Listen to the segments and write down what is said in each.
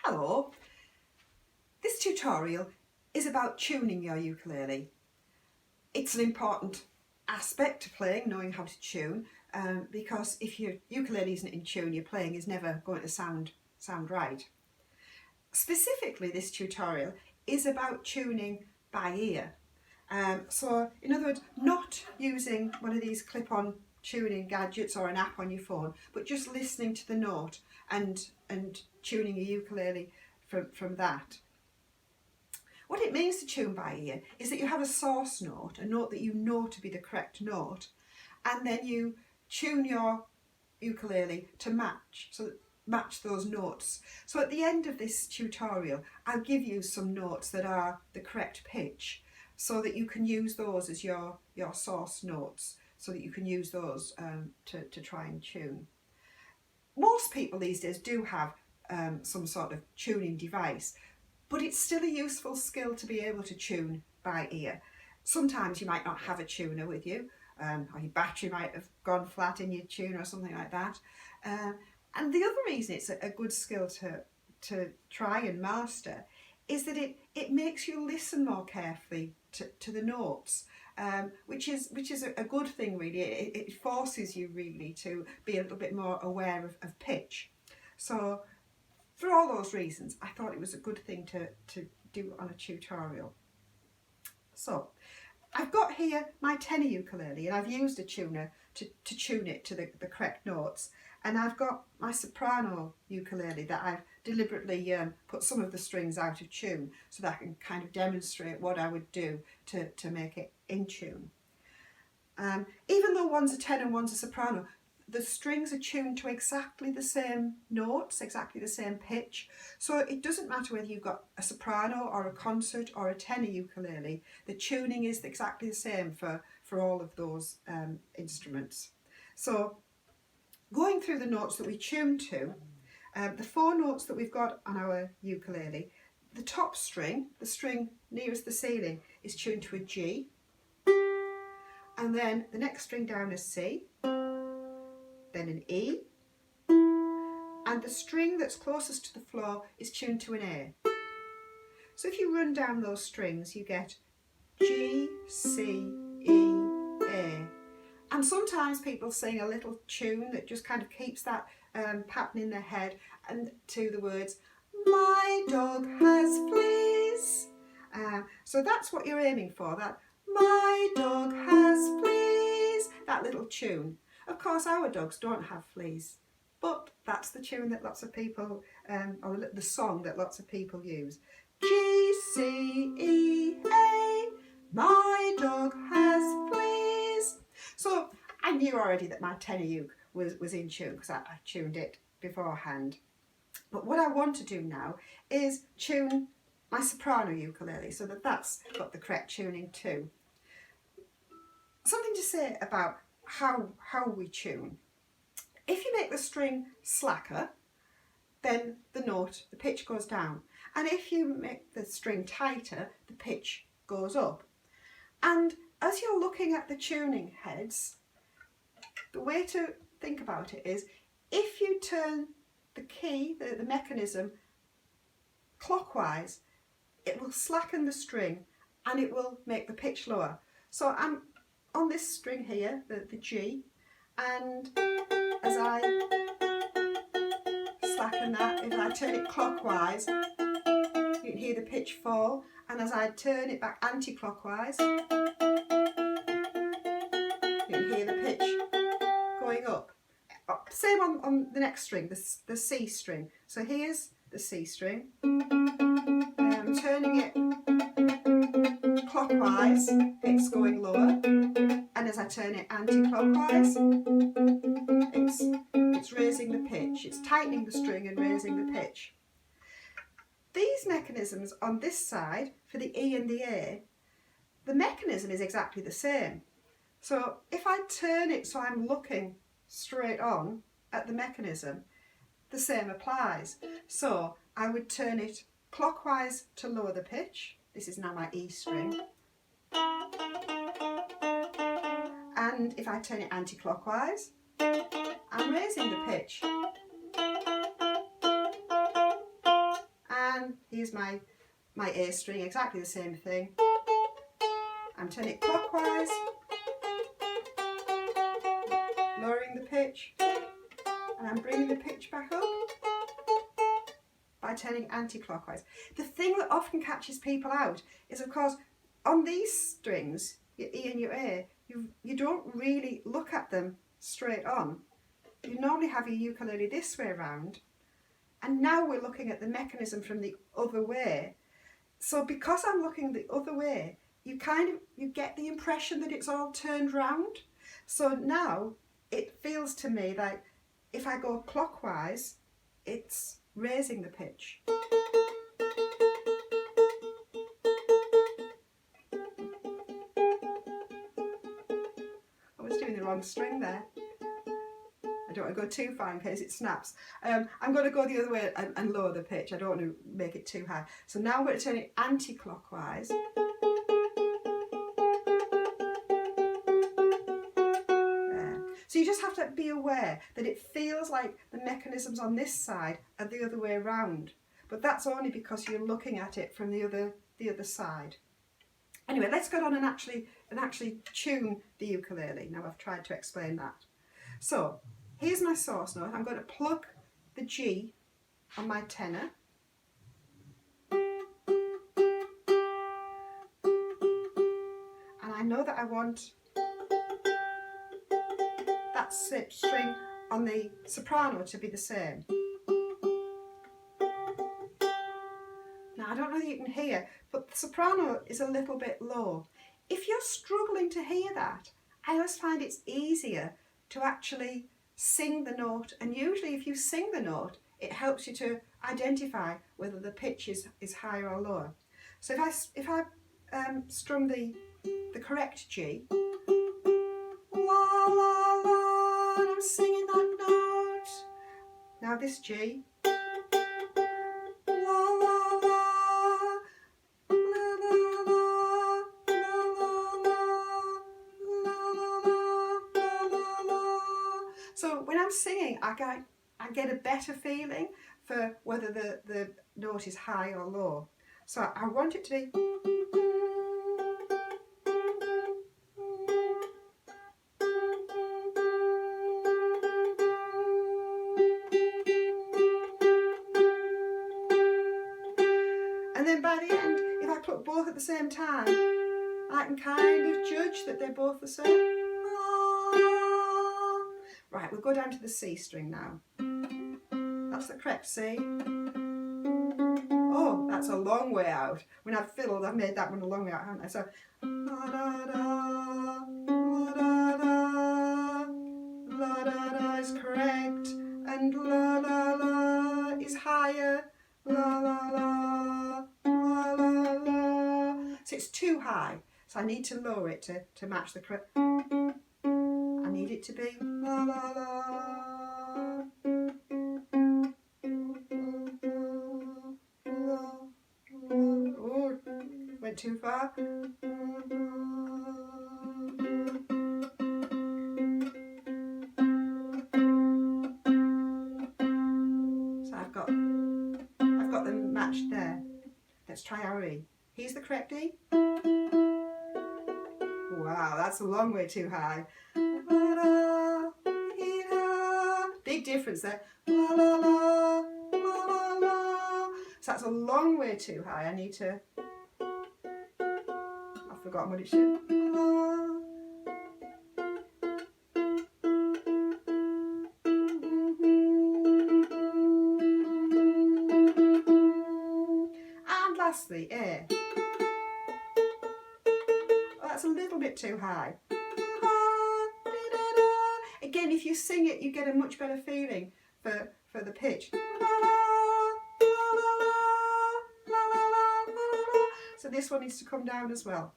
Hello, this tutorial is about tuning your ukulele. It's an important aspect to playing, knowing how to tune, because if your ukulele isn't in tune, your playing is never going to sound right. Specifically, this tutorial is about tuning by ear. So in other words, not using one of these clip-on tuning gadgets or an app on your phone, but just listening to the note and tuning your ukulele from that. What it means to tune by ear is that you have a source note, a note that you know to be the correct note, and then you tune your ukulele to match those notes. So at the end of this tutorial, I'll give you some notes that are the correct pitch, so that you can use those as your source notes, so that you can use those to try and tune. Most people these days do have some sort of tuning device, but it's still a useful skill to be able to tune by ear. Sometimes you might not have a tuner with you, or your battery might have gone flat in your tuner or something like that. And the other reason it's a good skill to try and master is that it makes you listen more carefully to the notes, which is a good thing really. It forces you really to be a little bit more aware of pitch. So for all those reasons, I thought it was a good thing to do on a tutorial. So I've got here my tenor ukulele, and I've used a tuner to tune it to the correct notes. And I've got my soprano ukulele that I've deliberately put some of the strings out of tune, so that I can kind of demonstrate what I would do to make it in tune. Even though one's a tenor and one's a soprano, the strings are tuned to exactly the same notes, exactly the same pitch. So it doesn't matter whether you've got a soprano or a concert or a tenor ukulele, the tuning is exactly the same for all of those instruments. So going through the notes that we tune to, the four notes that we've got on our ukulele, the top string, the string nearest the ceiling, is tuned to a G, and then the next string down is C, then an E, and the string that's closest to the floor is tuned to an A. So if you run down those strings, you get G, C, E, A. And sometimes people sing a little tune that just kind of keeps that pattern in their head, and to the words, my dog has fleas. So that's what you're aiming for, that my dog has fleas, that little tune. Of course, our dogs don't have fleas, but that's the tune that lots of people, or the song that lots of people use. G, C, E, A, my dog has fleas. So I knew already that my tenor uke was in tune, because I tuned it beforehand. But what I want to do now is tune my soprano ukulele, so that that's got the correct tuning too. Something to say about how we tune. If you make the string slacker, then the pitch goes down. And if you make the string tighter, the pitch goes up. And as you're looking at the tuning heads, the way to think about it is, if you turn the key, the mechanism, clockwise, it will slacken the string and it will make the pitch lower. So I'm on this string here, the G, and as I slacken that, if I turn it clockwise, you can hear the pitch fall, and as I turn it back anti-clockwise, you can hear the pitch going up. Same on the next string, the C string. So here's the C string. I'm turning it clockwise, it's going lower, and as I turn it anti-clockwise, it's raising the pitch. It's tightening the string and raising the pitch. These mechanisms on this side, for the E and the A, the mechanism is exactly the same. So if I turn it so I'm looking straight on at the mechanism, the same applies. So I would turn it clockwise to lower the pitch. This is now my E string. And if I turn it anti-clockwise, I'm raising the pitch. here's my A string, exactly the same thing. I'm turning it clockwise, lowering the pitch, and I'm bringing the pitch back up by turning anti-clockwise. The thing that often catches people out is, of course, on these strings, your E and your A, you don't really look at them straight on. You normally have your ukulele this way around, and now we're looking at the mechanism from the other way. So because I'm looking the other way, you get the impression that it's all turned round. So now it feels to me like if I go clockwise, it's raising the pitch. I was doing the wrong string there. I don't want to go too far in case it snaps. I'm going to go the other way and lower the pitch. I don't want to make it too high. So now I'm going to turn it anti-clockwise. So you just have to be aware that it feels like the mechanisms on this side are the other way around, but that's only because you're looking at it from the other side. Anyway, let's go on and actually tune the ukulele. Now I've tried to explain that. So here's my source note. I'm going to pluck the G on my tenor. And I know that I want that string on the soprano to be the same. Now I don't know if you can hear, but the soprano is a little bit low. If you're struggling to hear that, I always find it's easier to actually sing the note, and usually if you sing the note, it helps you to identify whether the pitch is higher or lower. So if I strum the correct G, la la la, and I'm singing that note. Now this G, la la la, la la la, la la la. So when I'm singing, I get a better feeling for whether the note is high or low. So I want it to be. And then by the end, if I put both at the same time, I can kind of judge that they're both the same. Right, we'll go down to the C string now. That's the correct C. Oh, that's a long way out. When I've fiddled, I've made that one a long way out, haven't I? So, la da da, la da da, la da da is correct, and la la la is higher, la la la, la la la. So it's too high, so I need to lower it to match the correct. I need it to be la la la. Oh, went too far. So I've got them matched there. Let's try our E. Here's the correct E. Wow, that's a long way too high. Big difference there. La la la, la la la. So that's a long way too high. I need to. I've forgotten what it should. And lastly, A. Oh, that's a little bit too high. Again, if you sing it, you get a much better feeling for the pitch. So this one needs to come down as well.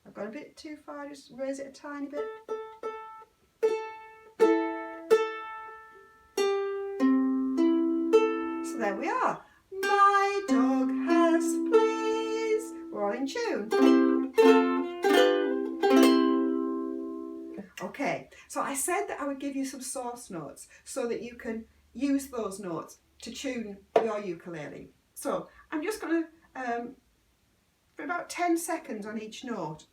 I've got a bit too far, just raise it a tiny bit. So there we are. My dog has fleas. We're all in tune. Okay, so I said that I would give you some source notes so that you can use those notes to tune your ukulele. So I'm just going to, for about 10 seconds on each note,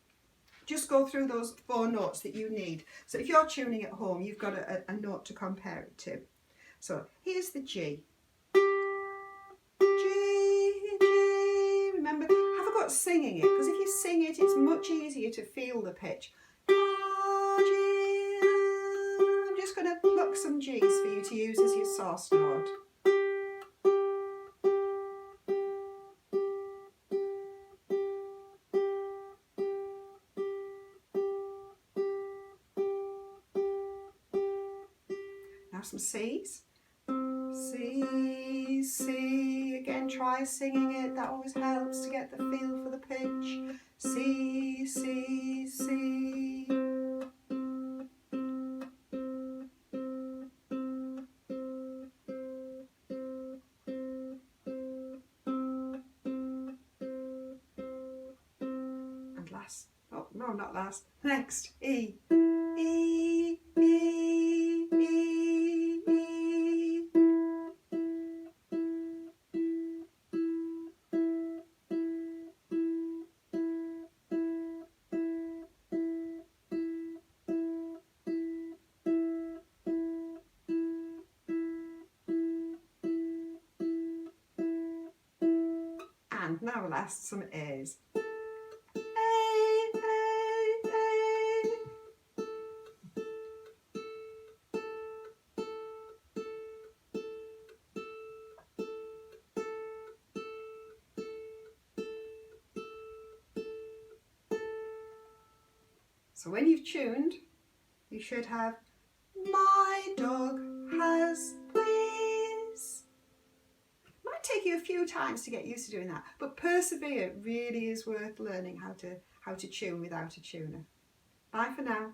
just go through those 4 notes that you need. So if you're tuning at home, you've got a note to compare it to. So here's the G. G, G. Remember, have a go at singing it, because if you sing it, it's much easier to feel the pitch. G. I'm just going to pluck some G's for you to use as your source note. Now some C's. C, C, again try singing it, that always helps to get the feel for the pitch. C, C, C. And last, oh no, not last, next, E. E, E, E, E. And now last, some A's. A, A, A. So when you've tuned, you should have my dog has fleas. Might take you a few times to get used to doing that, but persevere. It really is worth learning how to tune without a tuner. Bye for now.